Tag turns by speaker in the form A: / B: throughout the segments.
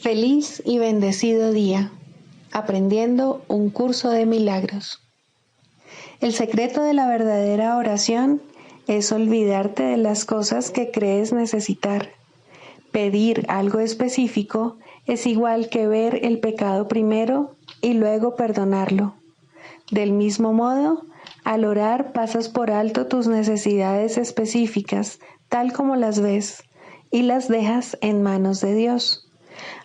A: Feliz y bendecido día, aprendiendo un curso de milagros. El secreto de la verdadera oración es olvidarte de las cosas que crees necesitar. Pedir algo específico es igual que ver el pecado primero y luego perdonarlo. Del mismo modo, al orar pasas por alto tus necesidades específicas, tal como las ves, y las dejas en manos de Dios.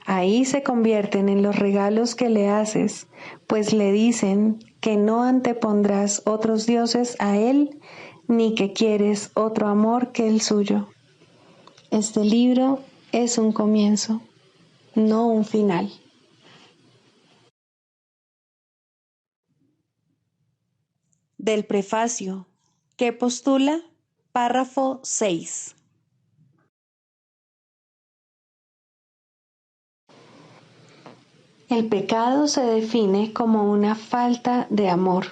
A: Ahí se convierten en los regalos que le haces, pues le dicen que no antepondrás otros dioses a Él, ni que quieres otro amor que el suyo. Este libro es un comienzo, no un final.
B: Del prefacio, que postula, párrafo 6.
A: El pecado se define como una falta de amor.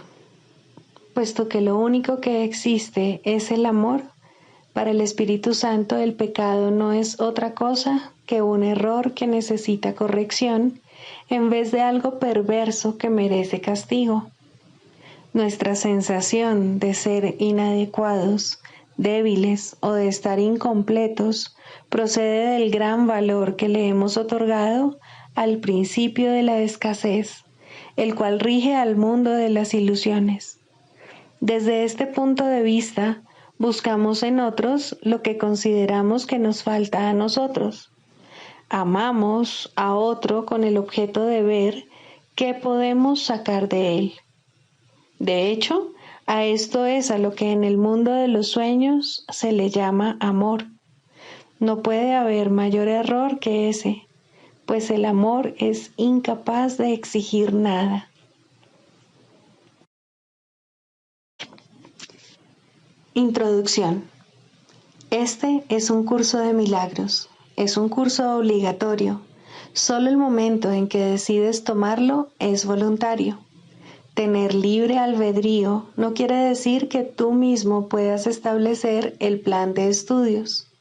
A: Puesto que lo único que existe es el amor, para el Espíritu Santo el pecado no es otra cosa que un error que necesita corrección en vez de algo perverso que merece castigo. Nuestra sensación de ser inadecuados, débiles o de estar incompletos procede del gran valor que le hemos otorgado al principio de la escasez, el cual rige al mundo de las ilusiones. Desde este punto de vista, buscamos en otros lo que consideramos que nos falta a nosotros. Amamos a otro con el objeto de ver qué podemos sacar de él. De hecho, a esto es a lo que en el mundo de los sueños se le llama amor. No puede haber mayor error que ese, pues el amor es incapaz de exigir nada. Introducción. Este es un curso de milagros. Es un curso obligatorio. Solo el momento en que decides tomarlo es voluntario. Tener libre albedrío no quiere decir que tú mismo puedas establecer el plan de estudios.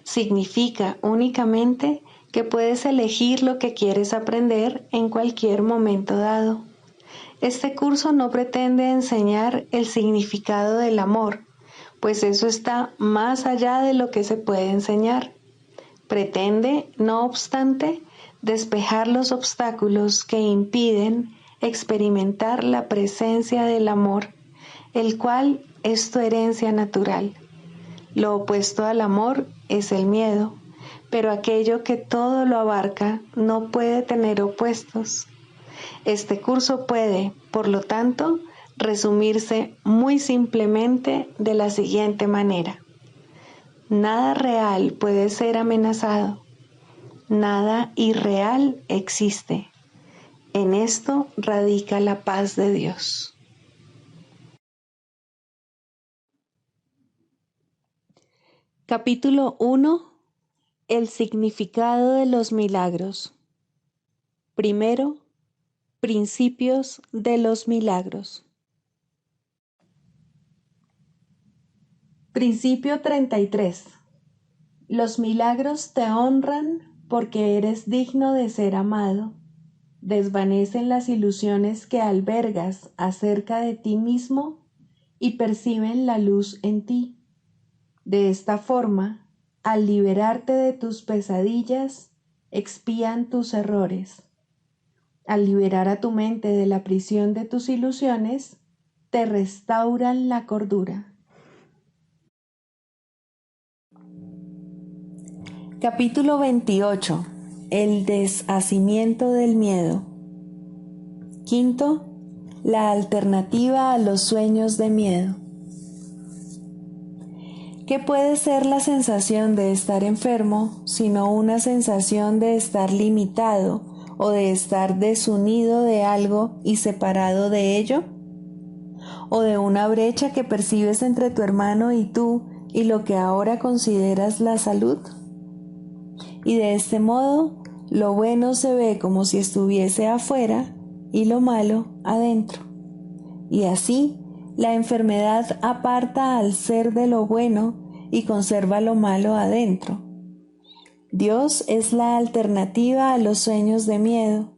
A: Significa únicamente que puedes elegir lo que quieres aprender en cualquier momento dado. Este curso no pretende enseñar el significado del amor, pues eso está más allá de lo que se puede enseñar. Pretende, no obstante, despejar los obstáculos que impiden experimentar la presencia del amor, el cual es tu herencia natural. Lo opuesto al amor es el miedo, pero aquello que todo lo abarca no puede tener opuestos. Este curso puede, por lo tanto, resumirse muy simplemente de la siguiente manera. Nada real puede ser amenazado. Nada irreal existe. En esto radica la paz de Dios.
B: Capítulo 1. El significado de los milagros. Primero, principios de los milagros. Principio 33. Los milagros te honran porque eres digno de ser amado. Desvanecen las ilusiones que albergas acerca de ti mismo y perciben la luz en ti. De esta forma, al liberarte de tus pesadillas, expían tus errores. Al liberar a tu mente de la prisión de tus ilusiones, te restauran la cordura. Capítulo 28. El deshacimiento del miedo. Quinto, la alternativa a los sueños de miedo. ¿Qué puede ser la sensación de estar enfermo sino una sensación de estar limitado o de estar desunido de algo y separado de ello? ¿O de una brecha que percibes entre tu hermano y tú y lo que ahora consideras la salud? Y de este modo, lo bueno se ve como si estuviese afuera y lo malo adentro. Y así, la enfermedad aparta al ser de lo bueno y conserva lo malo adentro.
A: Dios es la alternativa a los sueños de miedo.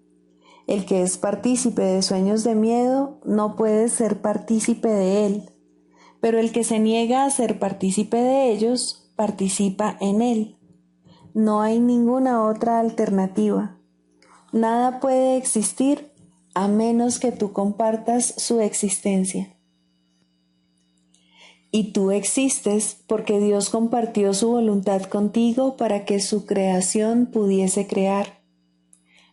A: El que es partícipe de sueños de miedo no puede ser partícipe de él, pero el que se niega a ser partícipe de ellos, participa en él. No hay ninguna otra alternativa. Nada puede existir a menos que tú compartas su existencia. Y tú existes porque Dios compartió su voluntad contigo para que su creación pudiese crear.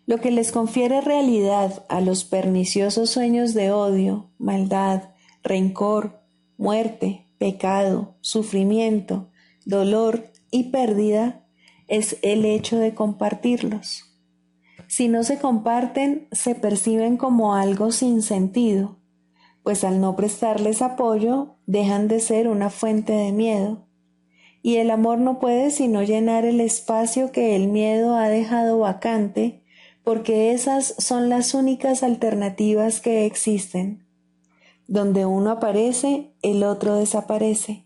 A: Lo que les confiere realidad a los perniciosos sueños de odio, maldad, rencor, muerte, pecado, sufrimiento, dolor y pérdida es el hecho de compartirlos. Si no se comparten, se perciben como algo sin sentido, pues al no prestarles apoyo, dejan de ser una fuente de miedo. Y el amor no puede sino llenar el espacio que el miedo ha dejado vacante, porque esas son las únicas alternativas que existen. Donde uno aparece, el otro desaparece,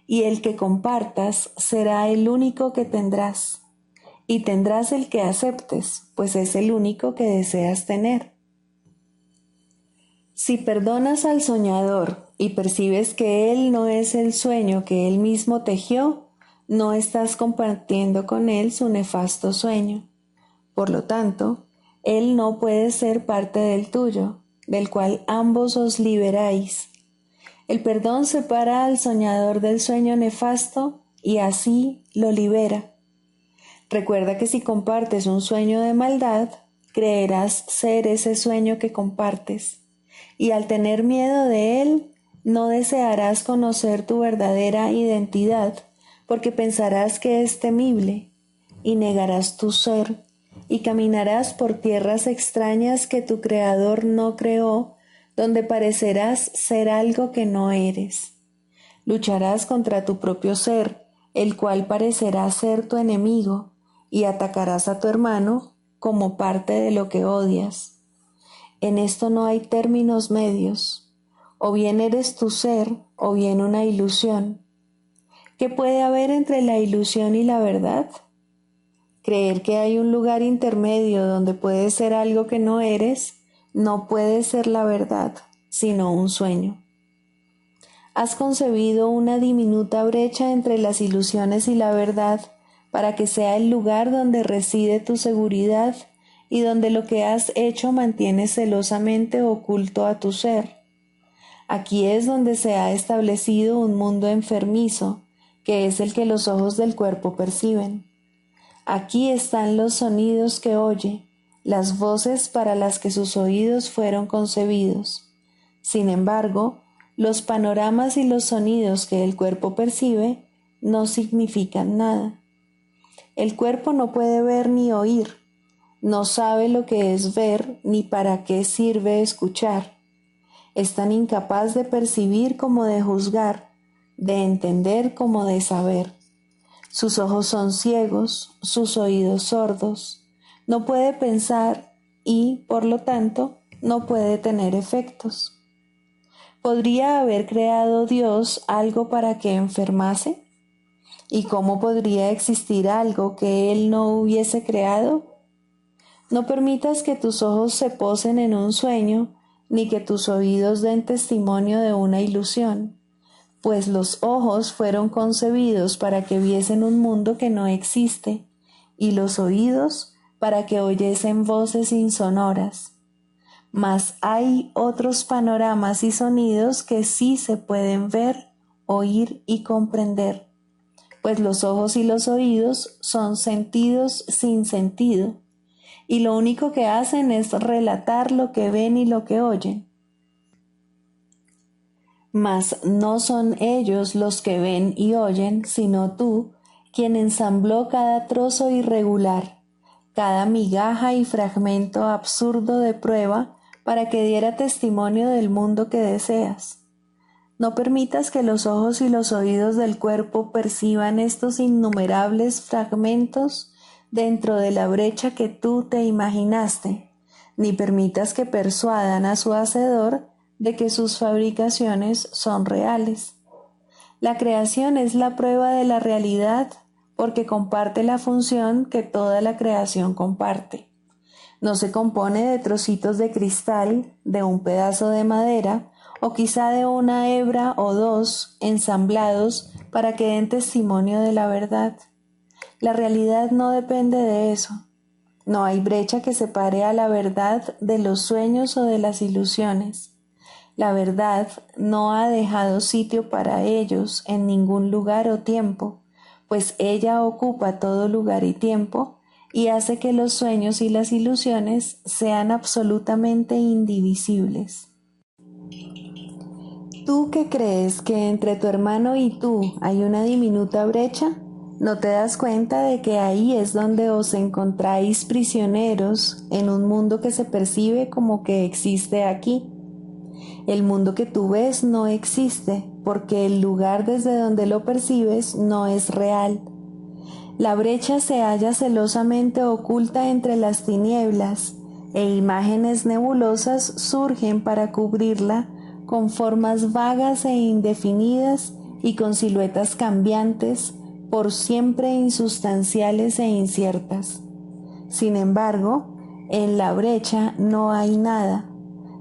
A: y el que compartas será el único que tendrás, y tendrás el que aceptes, pues es el único que deseas tener. Si perdonas al soñador y percibes que él no es el sueño que él mismo tejió, no estás compartiendo con él su nefasto sueño. Por lo tanto, él no puede ser parte del tuyo, del cual ambos os liberáis. El perdón separa al soñador del sueño nefasto y así lo libera. Recuerda que si compartes un sueño de maldad, creerás ser ese sueño que compartes, y al tener miedo de él, no desearás conocer tu verdadera identidad, porque pensarás que es temible, y negarás tu ser, y caminarás por tierras extrañas que tu Creador no creó, donde parecerás ser algo que no eres. Lucharás contra tu propio ser, el cual parecerá ser tu enemigo, y atacarás a tu hermano como parte de lo que odias. En esto no hay términos medios. O bien eres tu ser, o bien una ilusión. ¿Qué puede haber entre la ilusión y la verdad? Creer que hay un lugar intermedio donde puedes ser algo que no eres, no puede ser la verdad, sino un sueño. Has concebido una diminuta brecha entre las ilusiones y la verdad para que sea el lugar donde reside tu seguridad y donde lo que has hecho mantiene celosamente oculto a tu ser. Aquí es donde se ha establecido un mundo enfermizo, que es el que los ojos del cuerpo perciben. Aquí están los sonidos que oye, las voces para las que sus oídos fueron concebidos. Sin embargo, los panoramas y los sonidos que el cuerpo percibe no significan nada. El cuerpo no puede ver ni oír, no sabe lo que es ver ni para qué sirve escuchar. Es tan incapaz de percibir como de juzgar, de entender como de saber. Sus ojos son ciegos, sus oídos sordos, no puede pensar y, por lo tanto, no puede tener efectos. ¿Podría haber creado Dios algo para que enfermase? ¿Y cómo podría existir algo que Él no hubiese creado? No permitas que tus ojos se posen en un sueño, ni que tus oídos den testimonio de una ilusión. Pues los ojos fueron concebidos para que viesen un mundo que no existe, y los oídos para que oyesen voces insonoras. Mas hay otros panoramas y sonidos que sí se pueden ver, oír y comprender, pues los ojos y los oídos son sentidos sin sentido, y lo único que hacen es relatar lo que ven y lo que oyen. Mas no son ellos los que ven y oyen, sino tú, quien ensambló cada trozo irregular, cada migaja y fragmento absurdo de prueba para que diera testimonio del mundo que deseas. No permitas que los ojos y los oídos del cuerpo perciban estos innumerables fragmentos dentro de la brecha que tú te imaginaste, ni permitas que persuadan a su hacedor de que sus fabricaciones son reales. La creación es la prueba de la realidad porque comparte la función que toda la creación comparte. No se compone de trocitos de cristal, de un pedazo de madera o quizá de una hebra o dos ensamblados para que den testimonio de la verdad. La realidad no depende de eso. No hay brecha que separe a la verdad de los sueños o de las ilusiones. La verdad no ha dejado sitio para ellos en ningún lugar o tiempo, pues ella ocupa todo lugar y tiempo y hace que los sueños y las ilusiones sean absolutamente indivisibles. ¿Tú que crees que entre tu hermano y tú hay una diminuta brecha? ¿No te das cuenta de que ahí es donde os encontráis prisioneros en un mundo que se percibe como que existe aquí? El mundo que tú ves no existe porque el lugar desde donde lo percibes no es real. La brecha se halla celosamente oculta entre las tinieblas e imágenes nebulosas surgen para cubrirla con formas vagas e indefinidas y con siluetas cambiantes, por siempre insustanciales e inciertas. Sin embargo, en la brecha no hay nada.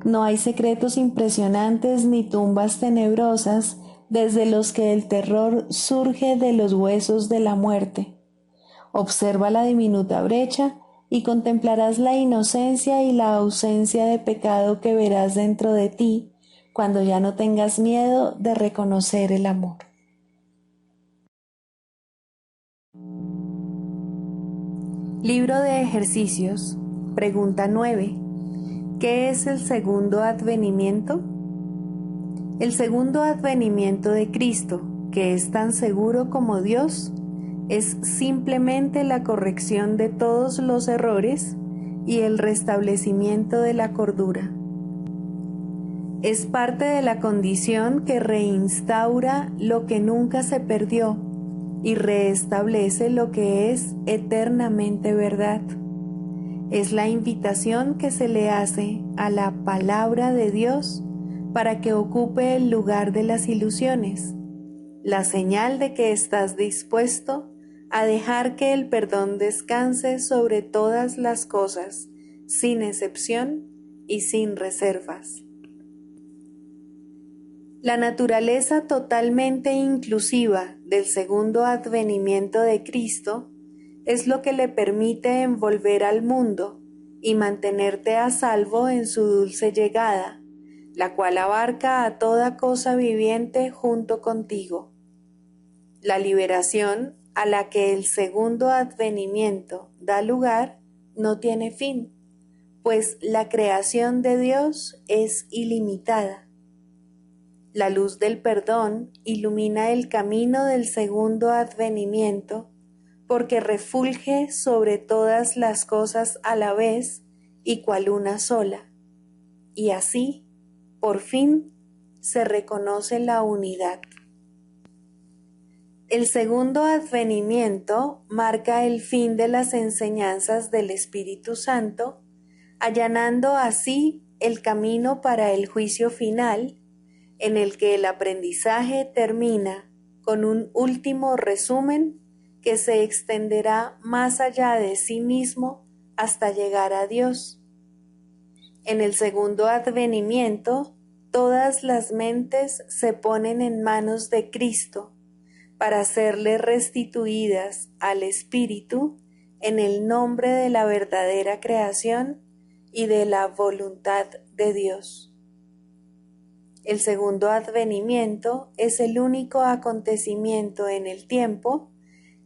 A: No hay secretos impresionantes ni tumbas tenebrosas desde los que el terror surge de los huesos de la muerte. Observa la diminuta brecha y contemplarás la inocencia y la ausencia de pecado que verás dentro de ti cuando ya no tengas miedo de reconocer el amor. Libro de ejercicios, pregunta 9. ¿Qué es el segundo advenimiento? El segundo advenimiento de Cristo, que es tan seguro como Dios, es simplemente la corrección de todos los errores y el restablecimiento de la cordura. Es parte de la condición que reinstaura lo que nunca se perdió y reestablece lo que es eternamente verdad. Es la invitación que se le hace a la palabra de Dios para que ocupe el lugar de las ilusiones, la señal de que estás dispuesto a dejar que el perdón descanse sobre todas las cosas, sin excepción y sin reservas. La naturaleza totalmente inclusiva del segundo advenimiento de Cristo es lo que le permite envolver al mundo y mantenerte a salvo en su dulce llegada, la cual abarca a toda cosa viviente junto contigo. La liberación a la que el segundo advenimiento da lugar no tiene fin, pues la creación de Dios es ilimitada. La luz del perdón ilumina el camino del segundo advenimiento, porque refulge sobre todas las cosas a la vez y cual una sola. Y así, por fin, se reconoce la unidad. El segundo advenimiento marca el fin de las enseñanzas del Espíritu Santo, allanando así el camino para el juicio final, en el que el aprendizaje termina con un último resumen que se extenderá más allá de sí mismo hasta llegar a Dios. En el segundo advenimiento, todas las mentes se ponen en manos de Cristo para serle restituidas al Espíritu en el nombre de la verdadera creación y de la voluntad de Dios. El segundo advenimiento es el único acontecimiento en el tiempo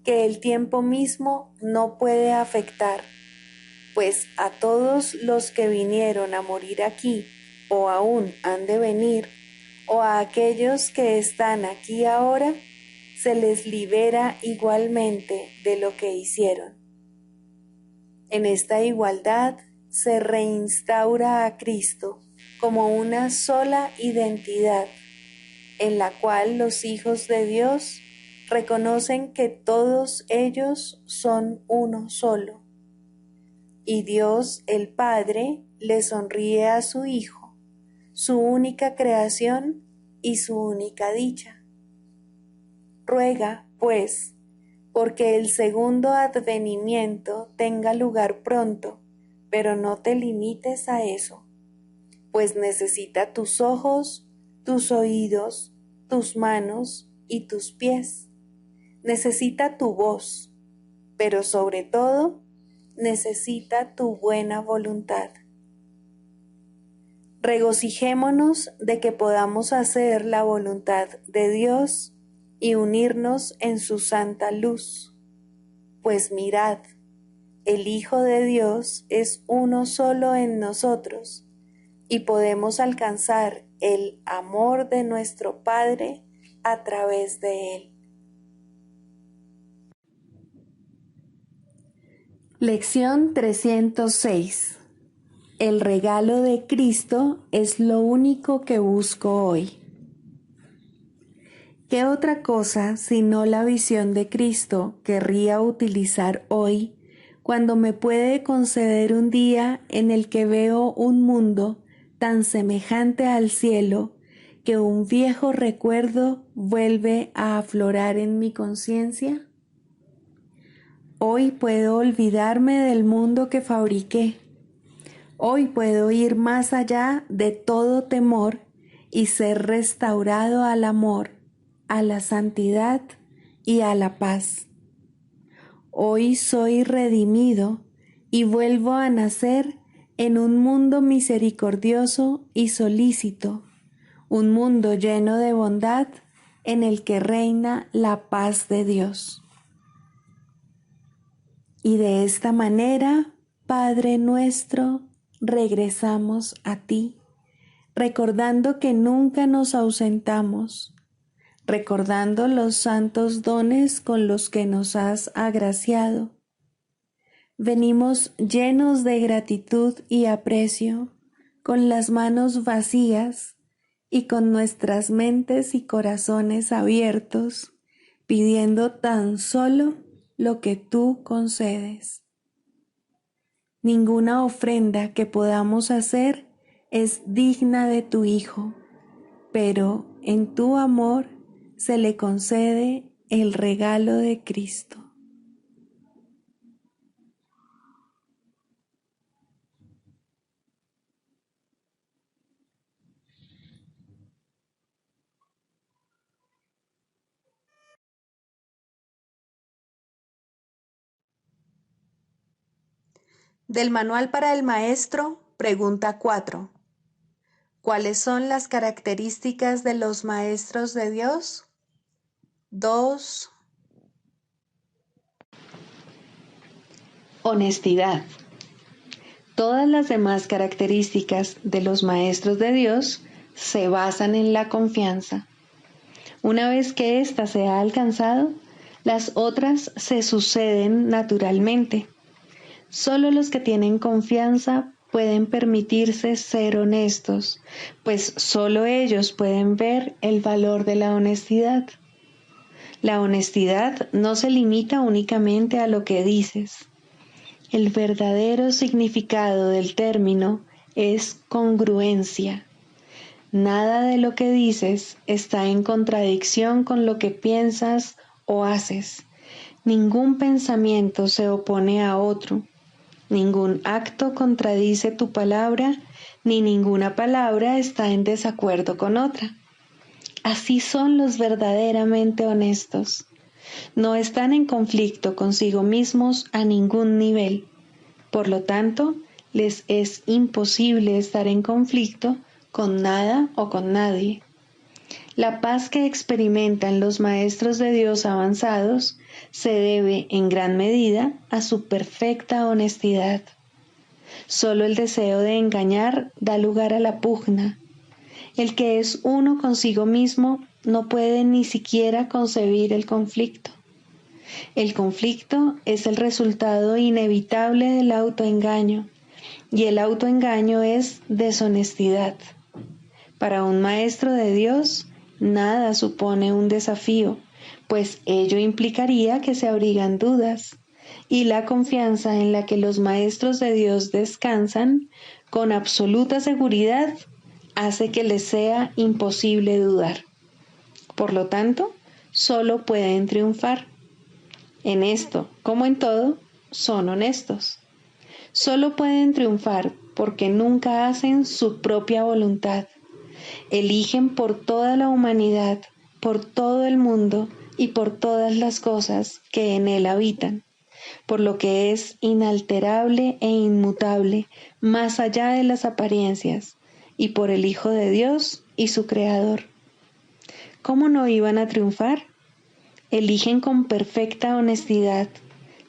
A: que el tiempo mismo no puede afectar, pues a todos los que vinieron a morir aquí o aún han de venir, o a aquellos que están aquí ahora, se les libera igualmente de lo que hicieron. En esta igualdad se reinstaura a Cristo como una sola identidad, en la cual los hijos de Dios reconocen que todos ellos son uno solo. Y Dios el Padre le sonríe a su Hijo, su única creación y su única dicha. Ruega, pues, porque el segundo advenimiento tenga lugar pronto, pero no te limites a eso, pues necesita tus ojos, tus oídos, tus manos y tus pies. Necesita tu voz, pero sobre todo necesita tu buena voluntad. Regocijémonos de que podamos hacer la voluntad de Dios y unirnos en su santa luz. Pues mirad, el Hijo de Dios es uno solo en nosotros y podemos alcanzar el amor de nuestro Padre a través de Él. Lección 306. El regalo de Cristo es lo único que busco hoy. ¿Qué otra cosa sino la visión de Cristo querría utilizar hoy cuando me puede conceder un día en el que veo un mundo tan semejante al cielo que un viejo recuerdo vuelve a aflorar en mi conciencia? Hoy puedo olvidarme del mundo que fabriqué. Hoy puedo ir más allá de todo temor y ser restaurado al amor, a la santidad y a la paz. Hoy soy redimido y vuelvo a nacer en un mundo misericordioso y solícito, un mundo lleno de bondad en el que reina la paz de Dios. Y de esta manera, Padre nuestro, regresamos a ti, recordando que nunca nos ausentamos, recordando los santos dones con los que nos has agraciado. Venimos llenos de gratitud y aprecio, con las manos vacías y con nuestras mentes y corazones abiertos, pidiendo tan solo lo que tú concedes. Ninguna ofrenda que podamos hacer es digna de tu Hijo, pero en tu amor se le concede el regalo de Cristo. Del Manual para el Maestro, pregunta 4. ¿Cuáles son las características de los maestros de Dios? 2. Honestidad. Todas las demás características de los maestros de Dios se basan en la confianza. Una vez que ésta se ha alcanzado, las otras se suceden naturalmente. Solo los que tienen confianza pueden permitirse ser honestos, pues solo ellos pueden ver el valor de la honestidad. La honestidad no se limita únicamente a lo que dices. El verdadero significado del término es congruencia. Nada de lo que dices está en contradicción con lo que piensas o haces. Ningún pensamiento se opone a otro. Ningún acto contradice tu palabra, ni ninguna palabra está en desacuerdo con otra. Así son los verdaderamente honestos. No están en conflicto consigo mismos a ningún nivel. Por lo tanto, les es imposible estar en conflicto con nada o con nadie. La paz que experimentan los maestros de Dios avanzados se debe en gran medida a su perfecta honestidad. Solo el deseo de engañar da lugar a la pugna. El que es uno consigo mismo no puede ni siquiera concebir el conflicto. El conflicto es el resultado inevitable del autoengaño, y el autoengaño es deshonestidad. Para un maestro de Dios, nada supone un desafío, pues ello implicaría que se abrigan dudas, y la confianza en la que los maestros de Dios descansan con absoluta seguridad hace que les sea imposible dudar. Por lo tanto, solo pueden triunfar. En esto, como en todo, son honestos. Solo pueden triunfar porque nunca hacen su propia voluntad. Eligen por toda la humanidad, por todo el mundo y por todas las cosas que en él habitan, por lo que es inalterable e inmutable, más allá de las apariencias, y por el Hijo de Dios y su Creador. ¿Cómo no iban a triunfar? Eligen con perfecta honestidad,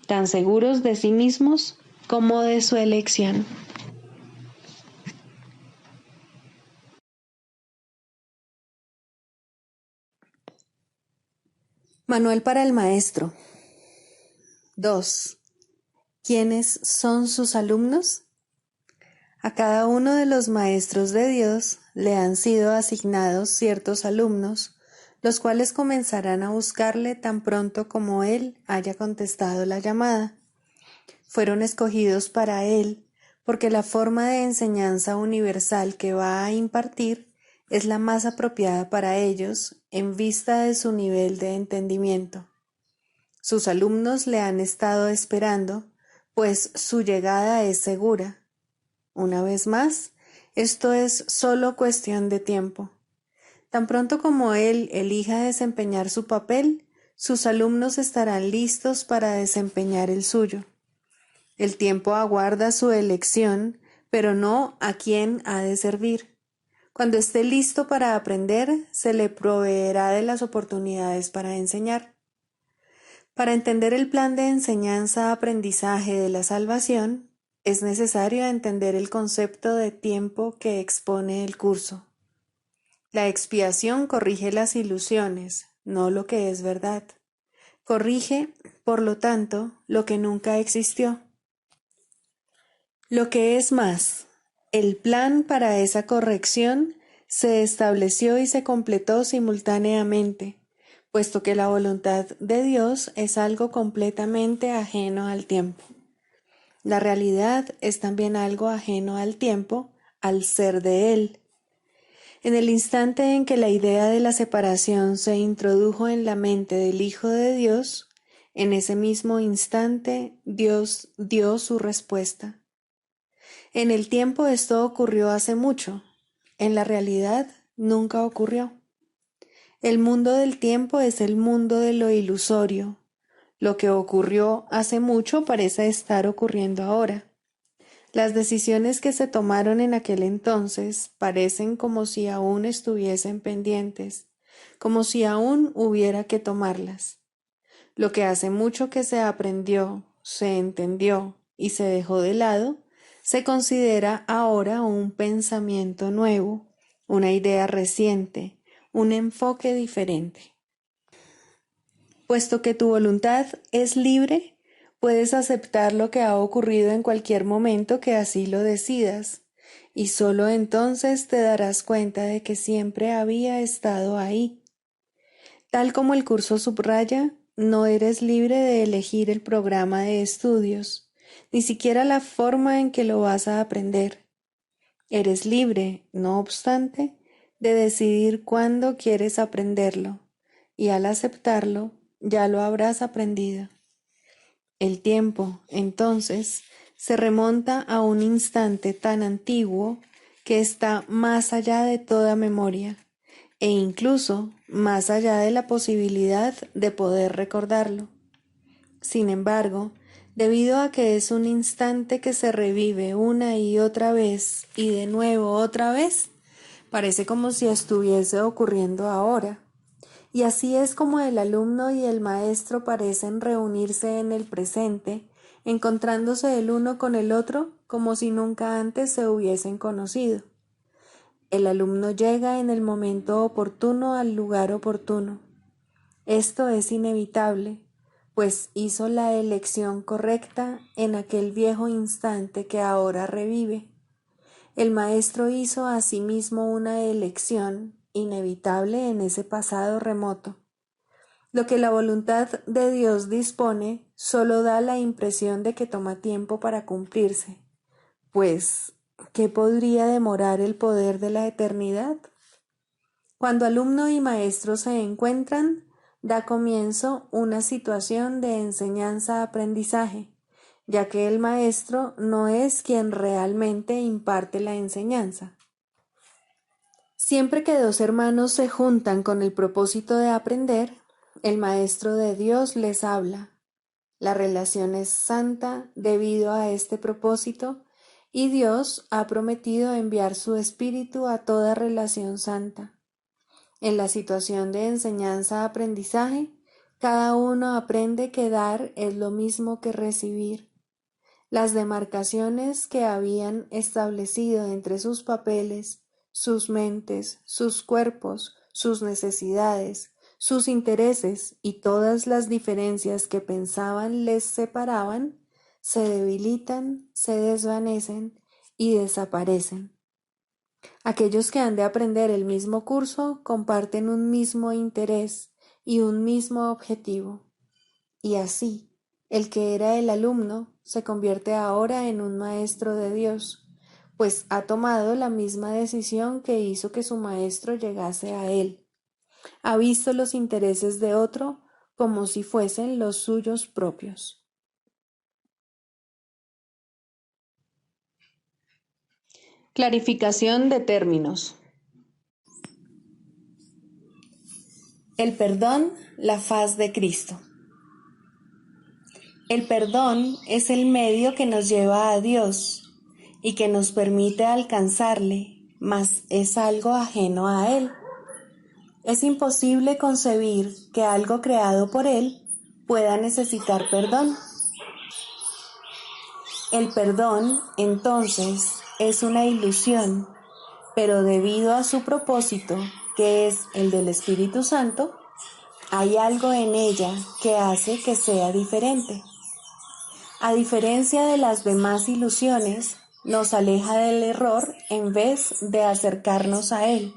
A: tan seguros de sí mismos como de su elección. Manual para el maestro. 2. ¿Quiénes son sus alumnos? A cada uno de los maestros de Dios le han sido asignados ciertos alumnos, los cuales comenzarán a buscarle tan pronto como él haya contestado la llamada. Fueron escogidos para él porque la forma de enseñanza universal que va a impartir es la más apropiada para ellos en vista de su nivel de entendimiento. Sus alumnos le han estado esperando, pues su llegada es segura. Una vez más, esto es solo cuestión de tiempo. Tan pronto como él elija desempeñar su papel, sus alumnos estarán listos para desempeñar el suyo. El tiempo aguarda su elección, pero no a quién ha de servir. Cuando esté listo para aprender, se le proveerá de las oportunidades para enseñar. Para entender el plan de enseñanza-aprendizaje de la salvación, es necesario entender el concepto de tiempo que expone el curso. La expiación corrige las ilusiones, no lo que es verdad. Corrige, por lo tanto, lo que nunca existió. Lo que es más, el plan para esa corrección se estableció y se completó simultáneamente, puesto que la voluntad de Dios es algo completamente ajeno al tiempo. La realidad es también algo ajeno al tiempo, al ser de Él. En el instante en que la idea de la separación se introdujo en la mente del Hijo de Dios, en ese mismo instante Dios dio su respuesta. En el tiempo esto ocurrió hace mucho, en la realidad nunca ocurrió. El mundo del tiempo es el mundo de lo ilusorio. Lo que ocurrió hace mucho parece estar ocurriendo ahora. Las decisiones que se tomaron en aquel entonces parecen como si aún estuviesen pendientes, como si aún hubiera que tomarlas. Lo que hace mucho que se aprendió, se entendió y se dejó de lado, se considera ahora un pensamiento nuevo, una idea reciente, un enfoque diferente. Puesto que tu voluntad es libre, puedes aceptar lo que ha ocurrido en cualquier momento que así lo decidas, y solo entonces te darás cuenta de que siempre había estado ahí. Tal como el curso subraya, no eres libre de elegir el programa de estudios, ni siquiera la forma en que lo vas a aprender. Eres libre, no obstante, de decidir cuándo quieres aprenderlo, y al aceptarlo, ya lo habrás aprendido. El tiempo, entonces, se remonta a un instante tan antiguo que está más allá de toda memoria, e incluso más allá de la posibilidad de poder recordarlo. Sin embargo, debido a que es un instante que se revive una y otra vez y de nuevo otra vez, parece como si estuviese ocurriendo ahora. Y así es como el alumno y el maestro parecen reunirse en el presente, encontrándose el uno con el otro como si nunca antes se hubiesen conocido. El alumno llega en el momento oportuno al lugar oportuno. Esto es inevitable, pues hizo la elección correcta en aquel viejo instante que ahora revive. El maestro hizo asimismo una elección inevitable en ese pasado remoto. Lo que la voluntad de Dios dispone solo da la impresión de que toma tiempo para cumplirse, pues, ¿qué podría demorar el poder de la eternidad? Cuando alumno y maestro se encuentran, da comienzo una situación de enseñanza-aprendizaje, ya que el maestro no es quien realmente imparte la enseñanza. Siempre que dos hermanos se juntan con el propósito de aprender, el Maestro de Dios les habla. La relación es santa debido a este propósito y Dios ha prometido enviar su Espíritu a toda relación santa. En la situación de enseñanza-aprendizaje, cada uno aprende que dar es lo mismo que recibir. Las demarcaciones que habían establecido entre sus papeles, sus mentes, sus cuerpos, sus necesidades, sus intereses y todas las diferencias que pensaban les separaban, se debilitan, se desvanecen y desaparecen. Aquellos que han de aprender el mismo curso comparten un mismo interés y un mismo objetivo. Y así, el que era el alumno se convierte ahora en un maestro de Dios, pues ha tomado la misma decisión que hizo que su maestro llegase a él. Ha visto los intereses de otro como si fuesen los suyos propios. Clarificación de términos. El perdón, la faz de Cristo. El perdón es el medio que nos lleva a Dios y que nos permite alcanzarle, mas es algo ajeno a Él. Es imposible concebir que algo creado por Él pueda necesitar perdón. El perdón, entonces, es una ilusión, pero debido a su propósito, que es el del Espíritu Santo, hay algo en ella que hace que sea diferente. A diferencia de las demás ilusiones, nos aleja del error en vez de acercarnos a él.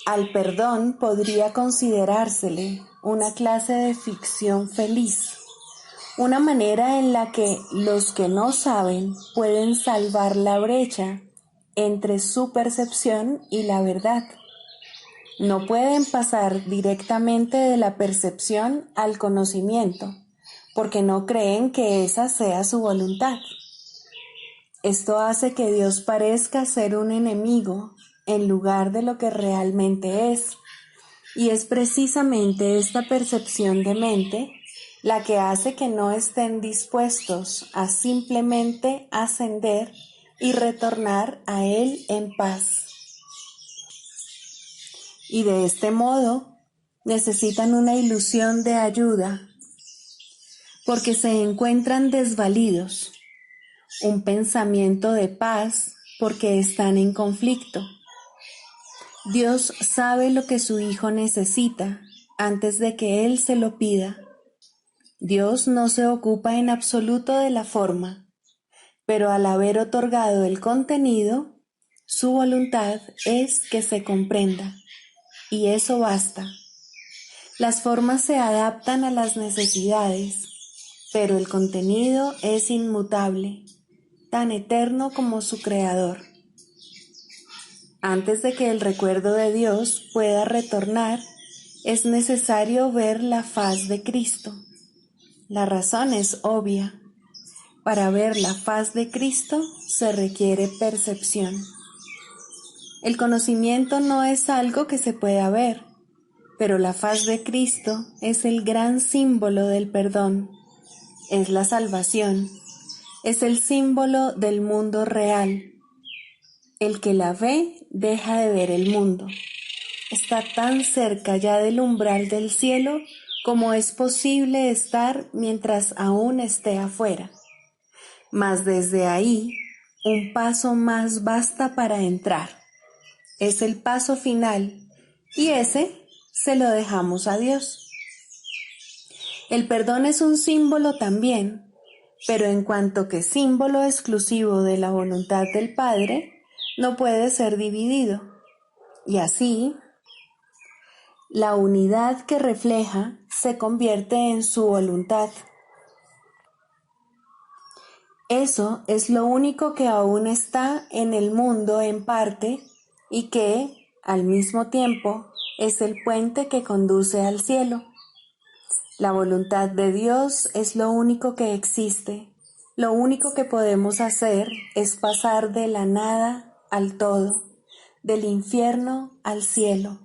A: Al perdón podría considerársele una clase de ficción feliz, una manera en la que los que no saben pueden salvar la brecha entre su percepción y la verdad. No pueden pasar directamente de la percepción al conocimiento, porque no creen que esa sea su voluntad. Esto hace que Dios parezca ser un enemigo en lugar de lo que realmente es, y es precisamente esta percepción de mente la que hace que no estén dispuestos a simplemente ascender y retornar a Él en paz. Y de este modo necesitan una ilusión de ayuda, porque se encuentran desvalidos, un pensamiento de paz porque están en conflicto. Dios sabe lo que su Hijo necesita antes de que Él se lo pida. Dios no se ocupa en absoluto de la forma, pero al haber otorgado el contenido, su voluntad es que se comprenda, y eso basta. Las formas se adaptan a las necesidades, pero el contenido es inmutable, tan eterno como su creador. Antes de que el recuerdo de Dios pueda retornar, es necesario ver la faz de Cristo. La razón es obvia. Para ver la faz de Cristo se requiere percepción. El conocimiento no es algo que se pueda ver, pero la faz de Cristo es el gran símbolo del perdón, es la salvación, es el símbolo del mundo real. El que la ve deja de ver el mundo. Está tan cerca ya del umbral del cielo como es posible estar mientras aún esté afuera. Mas desde ahí, un paso más basta para entrar. Es el paso final, y ese se lo dejamos a Dios. El perdón es un símbolo también, pero en cuanto que símbolo exclusivo de la voluntad del Padre, no puede ser dividido. Y así, la unidad que refleja se convierte en su voluntad. Eso es lo único que aún está en el mundo en parte y que, al mismo tiempo,
B: es el puente que conduce al cielo. La voluntad de Dios es lo único que existe. Lo único que podemos hacer es pasar de la nada al todo, del infierno al cielo.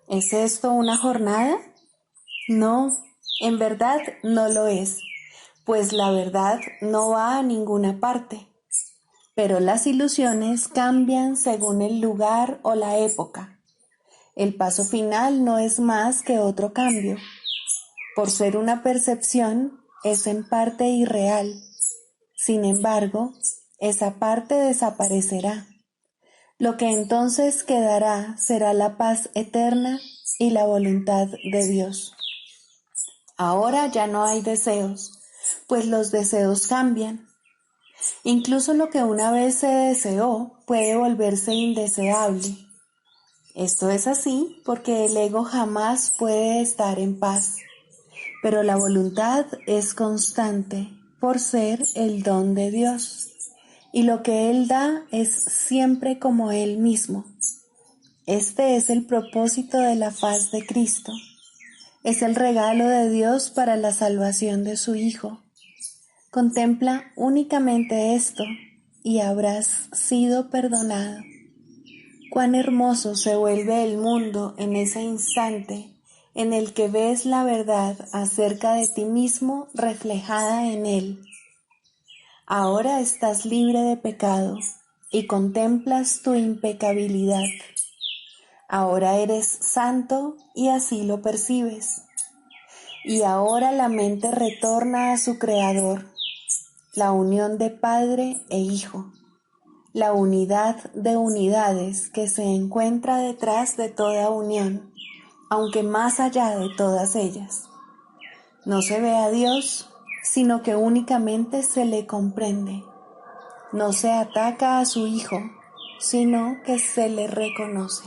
B: ¿Es esto una jornada? No, en verdad no lo es, pues la verdad no va a ninguna parte. Pero las ilusiones cambian según el lugar o la época. El paso final no es más que otro cambio. Por ser una percepción, es en parte irreal. Sin embargo, esa parte desaparecerá. Lo que entonces quedará será la paz eterna y la voluntad de Dios. Ahora ya no hay deseos, pues los deseos cambian. Incluso lo que una vez se deseó puede volverse indeseable. Esto es así porque el ego jamás puede estar en paz, pero la voluntad es constante por ser el don de Dios, y lo que Él da es siempre como Él mismo. Este es el propósito de la faz de Cristo. Es el regalo de Dios para la salvación de su Hijo. Contempla únicamente esto y habrás sido perdonado. Cuán hermoso se vuelve el mundo en ese instante en el que ves la verdad acerca de ti mismo reflejada en él. Ahora estás libre de pecado y contemplas tu impecabilidad. Ahora eres santo y así lo percibes. Y ahora la mente retorna a su Creador, la unión de Padre e Hijo, la unidad de unidades que se encuentra detrás de toda unión, aunque más allá de todas ellas. No se ve a Dios, sino que únicamente se le comprende. No se ataca a su Hijo, sino que se le reconoce.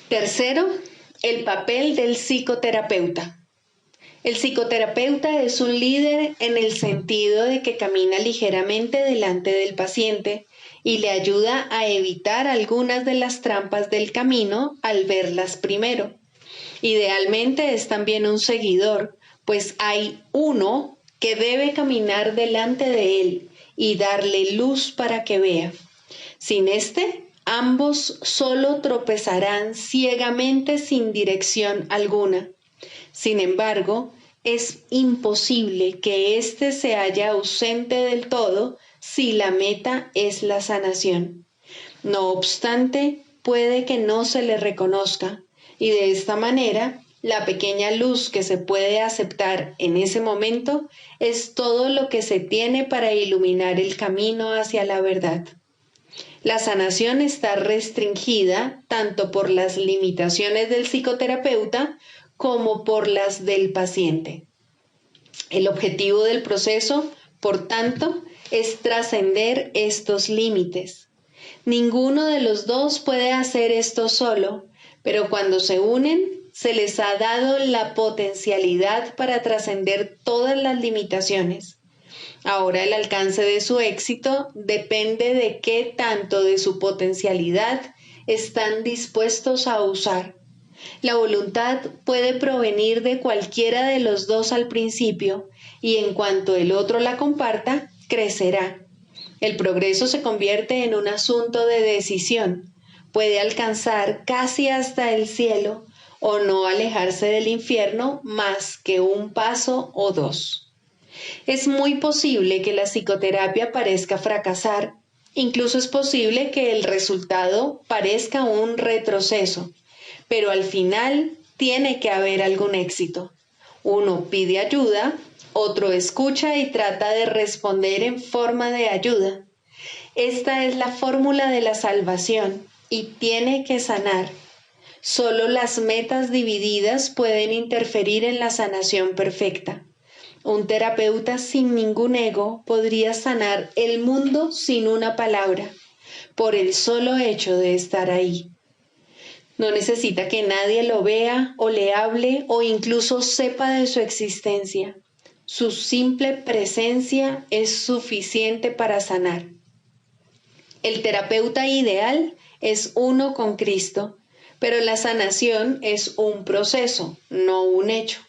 A: Tercero, el papel del psicoterapeuta. El psicoterapeuta es un líder en el sentido de que camina ligeramente delante del paciente y le ayuda a evitar algunas de las trampas del camino al verlas primero. Idealmente es también un seguidor, pues hay uno que debe caminar delante de él y darle luz para que vea. Sin este, ambos solo tropezarán ciegamente sin dirección alguna. Sin embargo, es imposible que éste se haya ausente del todo si la meta es la sanación. No obstante, puede que no se le reconozca, y de esta manera, la pequeña luz que se puede aceptar en ese momento es todo lo que se tiene para iluminar el camino hacia la verdad. La sanación está restringida tanto por las limitaciones del psicoterapeuta como por las del paciente. El objetivo del proceso, por tanto, es trascender estos límites. Ninguno de los dos puede hacer esto solo, pero cuando se unen, se les ha dado la potencialidad para trascender todas las limitaciones. Ahora el alcance de su éxito depende de qué tanto de su potencialidad están dispuestos a usar. La voluntad puede provenir de cualquiera de los dos al principio, y en cuanto el otro la comparta, crecerá. El progreso se convierte en un asunto de decisión. Puede alcanzar casi hasta el cielo o no alejarse del infierno más que un paso o dos. Es muy posible que la psicoterapia parezca fracasar, incluso es posible que el resultado parezca un retroceso, pero al final tiene que haber algún éxito. Uno pide ayuda, otro escucha y trata de responder en forma de ayuda. Esta es la fórmula de la salvación y tiene que sanar. Solo las metas divididas pueden interferir en la sanación perfecta. Un terapeuta sin ningún ego podría sanar el mundo sin una palabra, por el solo hecho de estar ahí. No necesita que nadie lo vea o le hable o incluso sepa de su existencia. Su simple presencia es suficiente para sanar. El terapeuta ideal es uno con Cristo, pero la sanación es un proceso, no un hecho.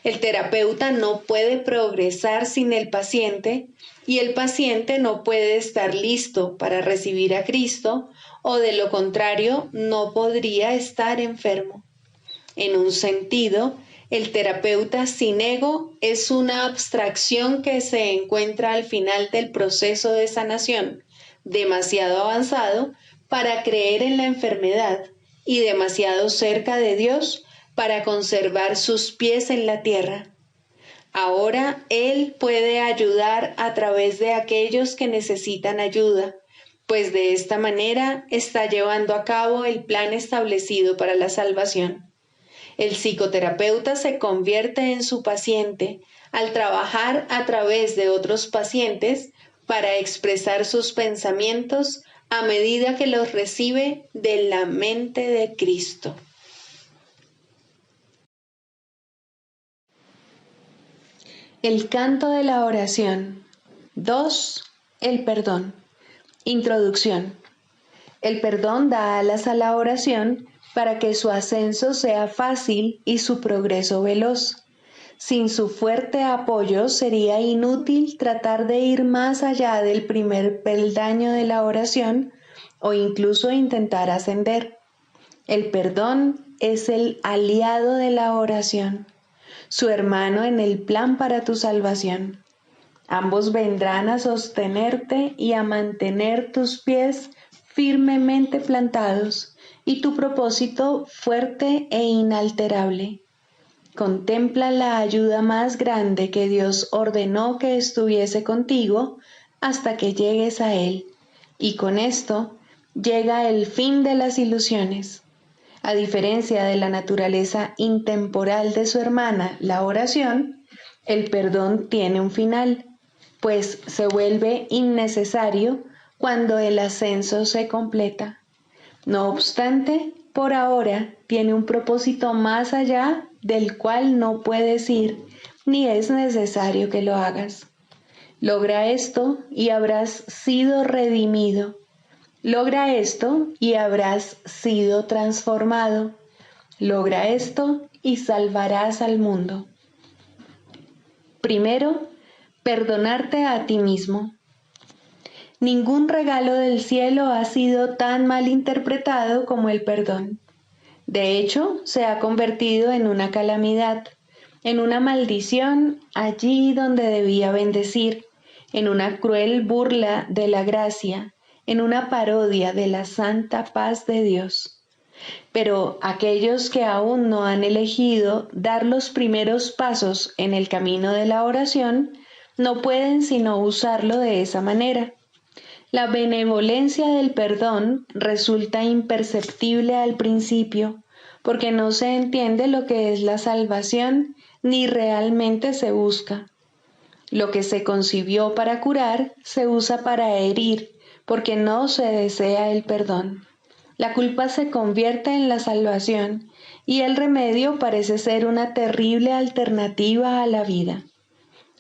A: El terapeuta no puede progresar sin el paciente y el paciente no puede estar listo para recibir a Cristo o de lo contrario no podría estar enfermo. En un sentido, el terapeuta sin ego es una abstracción que se encuentra al final del proceso de sanación, demasiado avanzado para creer en la enfermedad y demasiado cerca de Dios para conservar sus pies en la tierra. Ahora Él puede ayudar a través de aquellos que necesitan ayuda, pues de esta manera está llevando a cabo el plan establecido para la salvación. El psicoterapeuta se convierte en su paciente al trabajar a través de otros pacientes para expresar sus pensamientos a medida que los recibe de la mente de Cristo. El canto de la oración. 2. El perdón. Introducción. El perdón da alas a la oración para que su ascenso sea fácil y su progreso veloz. Sin su fuerte apoyo sería inútil tratar de ir más allá del primer peldaño de la oración o incluso intentar ascender. El perdón es el aliado de la oración, su hermano en el plan para tu salvación. Ambos vendrán a sostenerte y a mantener tus pies firmemente plantados y tu propósito fuerte e inalterable. Contempla la ayuda más grande que Dios ordenó que estuviese contigo hasta que llegues a Él, y con esto llega el fin de las ilusiones. A diferencia de la naturaleza intemporal de su hermana, la oración, el perdón tiene un final, pues se vuelve innecesario cuando el ascenso se completa. No obstante, por ahora tiene un propósito más allá del cual no puedes ir, ni es necesario que lo hagas. Logra esto y habrás sido redimido. Logra esto y habrás sido transformado. Logra esto y salvarás al mundo. Primero, perdonarte a ti mismo. Ningún regalo del cielo ha sido tan mal interpretado como el perdón. De hecho, se ha convertido en una calamidad, en una maldición allí donde debía bendecir, en una cruel burla de la gracia, en una parodia de la santa paz de Dios. Pero aquellos que aún no han elegido dar los primeros pasos en el camino de la oración, no pueden sino usarlo de esa manera. La benevolencia del perdón resulta imperceptible al principio, porque no se entiende lo que es la salvación ni realmente se busca. Lo que se concibió para curar se usa para herir, porque no se desea el perdón. La culpa se convierte en la salvación y el remedio parece ser una terrible alternativa a la vida.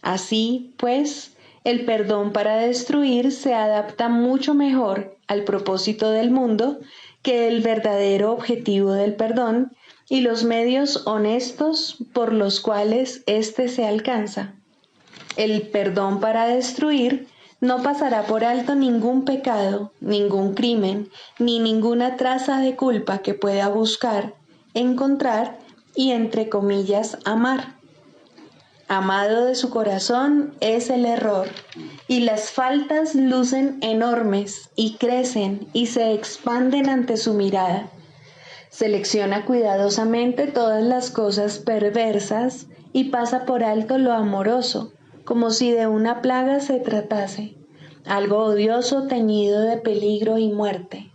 A: Así, pues, el perdón para destruir se adapta mucho mejor al propósito del mundo que el verdadero objetivo del perdón y los medios honestos por los cuales éste se alcanza. El perdón para destruir no pasará por alto ningún pecado, ningún crimen, ni ninguna traza de culpa que pueda buscar, encontrar y, entre comillas, amar. Amado de su corazón es el error, y las faltas lucen enormes y crecen y se expanden ante su mirada. Selecciona cuidadosamente todas las cosas perversas y pasa por alto lo amoroso, como si de una plaga se tratase, algo odioso teñido de peligro y muerte.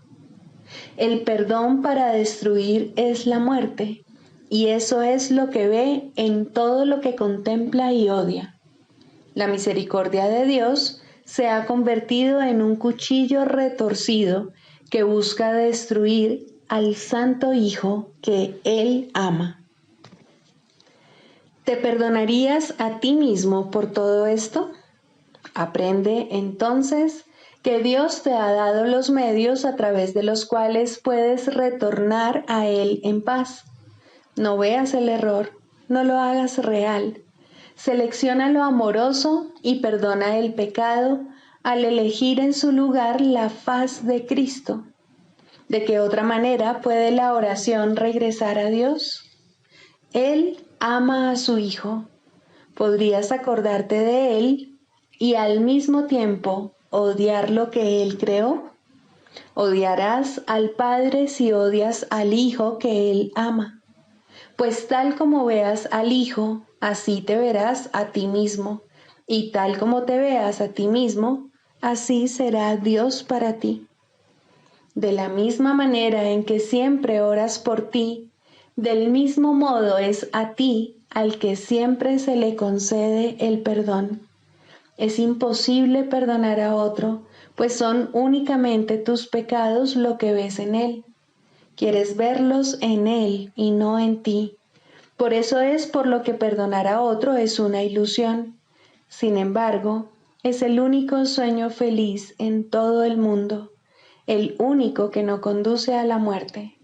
A: El perdón para destruir es la muerte, y eso es lo que ve en todo lo que contempla y odia. La misericordia de Dios se ha convertido en un cuchillo retorcido que busca destruir al Santo Hijo que Él ama. ¿Te perdonarías a ti mismo por todo esto? Aprende entonces que Dios te ha dado los medios a través de los cuales puedes retornar a Él en paz. No veas el error, no lo hagas real. Selecciona lo amoroso y perdona el pecado al elegir en su lugar la faz de Cristo. ¿De qué otra manera puede la oración regresar a Dios? Él ama a su Hijo. ¿Podrías acordarte de Él y al mismo tiempo odiar lo que Él creó? Odiarás al Padre si odias al Hijo que Él ama. Pues tal como veas al Hijo, así te verás a ti mismo, y tal como te veas a ti mismo, así será Dios para ti. De la misma manera en que siempre oras por ti, del mismo modo es a ti al que siempre se le concede el perdón. Es imposible perdonar a otro, pues son únicamente tus pecados lo que ves en él. Quieres verlos en él y no en ti. Por eso es por lo que perdonar a otro es una ilusión. Sin embargo, es el único sueño feliz en todo el mundo, el único que no conduce a la muerte.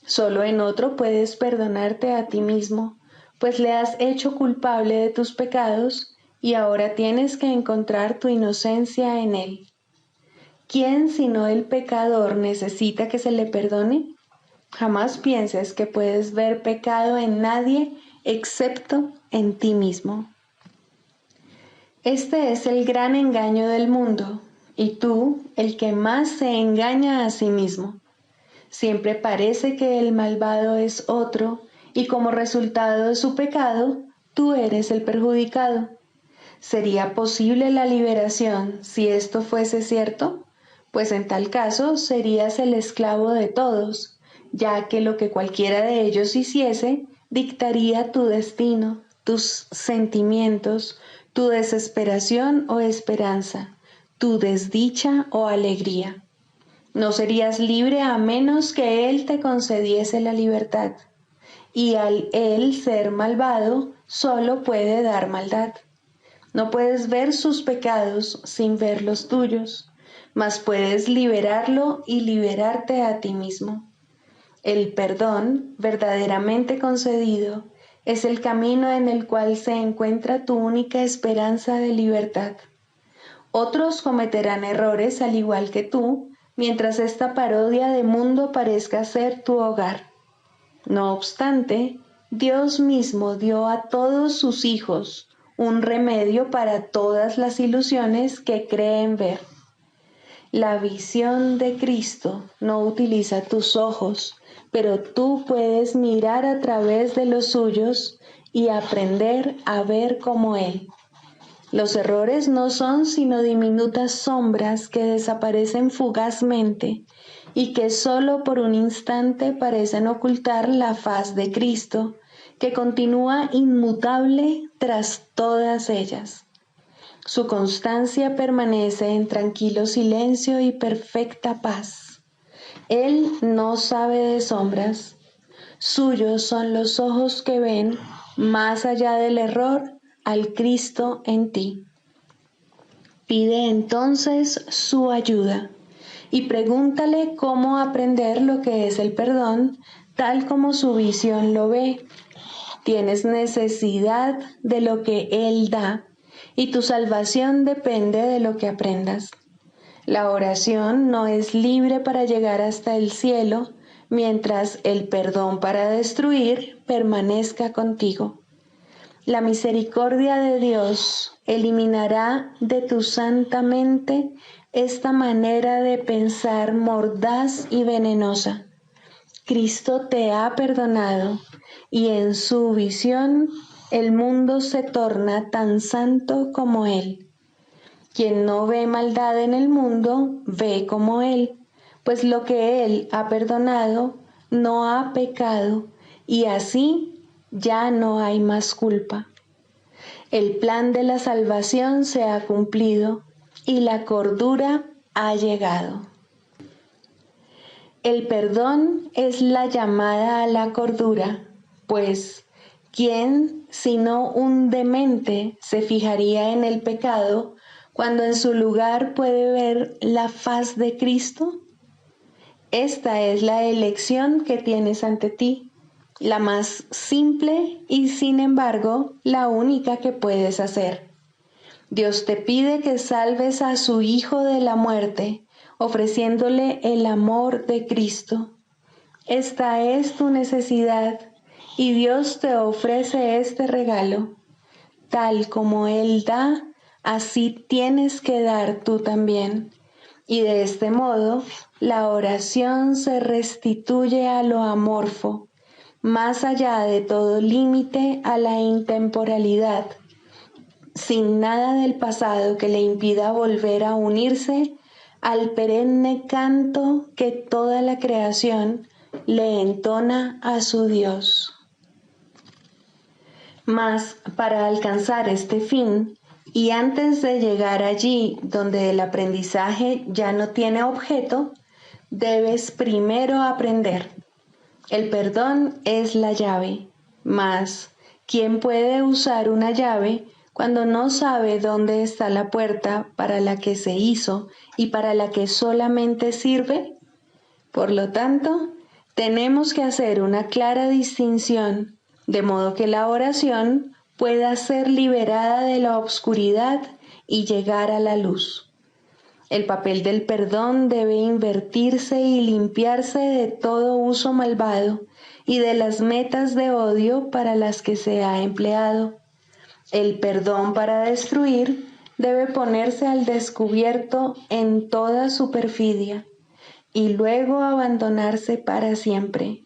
A: Solo en otro puedes perdonarte a ti mismo, pues le has hecho culpable de tus pecados y ahora tienes que encontrar tu inocencia en él. ¿Quién sino el pecador necesita que se le perdone? Jamás pienses que puedes ver pecado en nadie excepto en ti mismo. Este es el gran engaño del mundo, y tú, el que más se engaña a sí mismo. Siempre parece que el malvado es otro, y como resultado de su pecado, tú eres el perjudicado. ¿Sería posible la liberación si esto fuese cierto? Pues en tal caso serías el esclavo de todos, ya que lo que cualquiera de ellos hiciese dictaría tu destino, tus sentimientos, tu desesperación o esperanza, tu desdicha o alegría. No serías libre a menos que Él te concediese la libertad, y al Él ser malvado, solo puede dar maldad. No puedes ver sus pecados sin ver los tuyos, mas puedes liberarlo y liberarte a ti mismo. El perdón, verdaderamente concedido, es el camino en el cual se encuentra tu única esperanza de libertad. Otros cometerán errores al igual que tú, mientras esta parodia de mundo parezca ser tu hogar. No obstante, Dios mismo dio a todos sus hijos un remedio para todas las ilusiones que creen ver. La visión de Cristo no utiliza tus ojos, pero tú puedes mirar a través de los suyos y aprender a ver como Él. Los errores no son sino diminutas sombras que desaparecen fugazmente y que solo por un instante parecen ocultar la faz de Cristo, que continúa inmutable tras todas ellas. Su constancia permanece en tranquilo silencio y perfecta paz. Él no sabe de sombras. Suyos son los ojos que ven, más allá del error, al Cristo en ti. Pide entonces su ayuda y pregúntale cómo aprender lo que es el perdón, tal como su visión lo ve. Tienes necesidad de lo que Él da, y tu salvación depende de lo que aprendas. La oración no es libre para llegar hasta el cielo, mientras el perdón para destruir permanezca contigo. La misericordia de Dios eliminará de tu santa mente esta manera de pensar mordaz y venenosa. Cristo te ha perdonado y en su visión el mundo se torna tan santo como Él. Quien no ve maldad en el mundo, ve como Él, pues lo que Él ha perdonado no ha pecado y así ya no hay más culpa. El plan de la salvación se ha cumplido y la cordura ha llegado. El perdón es la llamada a la cordura, pues ¿quién sino un demente se fijaría en el pecado cuando en su lugar puede ver la faz de Cristo? Esta es la elección que tienes ante ti, la más simple y sin embargo la única que puedes hacer. Dios te pide que salves a su Hijo de la muerte, ofreciéndole el amor de Cristo. Esta es tu necesidad y Dios te ofrece este regalo. Tal como Él da, así tienes que dar tú también. Y de este modo, la oración se restituye a lo amorfo, más allá de todo límite a la intemporalidad, sin nada del pasado que le impida volver a unirse al perenne canto que toda la creación le entona a su Dios. Mas para alcanzar este fin, y antes de llegar allí donde el aprendizaje ya no tiene objeto, debes primero aprender. El perdón es la llave, mas ¿quién puede usar una llave cuando no sabe dónde está la puerta para la que se hizo y para la que solamente sirve? Por lo tanto, tenemos que hacer una clara distinción, de modo que la oración pueda ser liberada de la oscuridad y llegar a la luz. El papel del perdón debe invertirse y limpiarse de todo uso malvado y de las metas de odio para las que se ha empleado. El perdón para destruir debe ponerse al descubierto en toda su perfidia y luego abandonarse para siempre.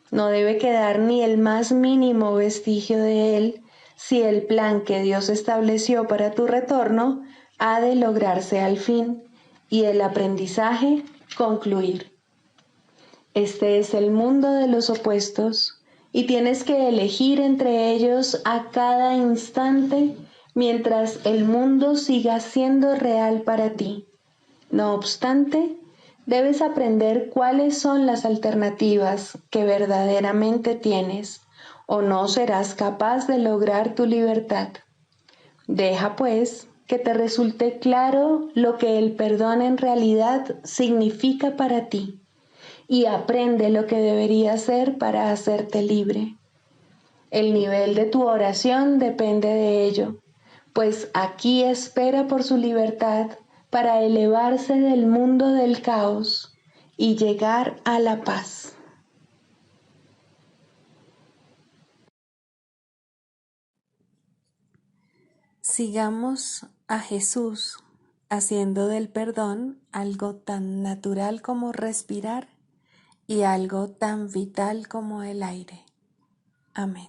A: No debe quedar ni el más mínimo vestigio de él si el plan que Dios estableció para tu retorno ha de lograrse al fin y el aprendizaje concluir. Este es el mundo de los opuestos y tienes que elegir entre ellos a cada instante mientras el mundo siga siendo real para ti. No obstante, debes aprender cuáles son las alternativas que verdaderamente tienes, o no serás capaz de lograr tu libertad. Deja, pues, que te resulte claro lo que el perdón en realidad significa para ti, y aprende lo que debería hacer para hacerte libre. El nivel de tu oración depende de ello, pues aquí espera por su libertad para elevarse del mundo del caos y llegar a la paz.
B: Sigamos a Jesús haciendo del perdón algo tan natural como respirar y algo tan vital como el aire. Amén.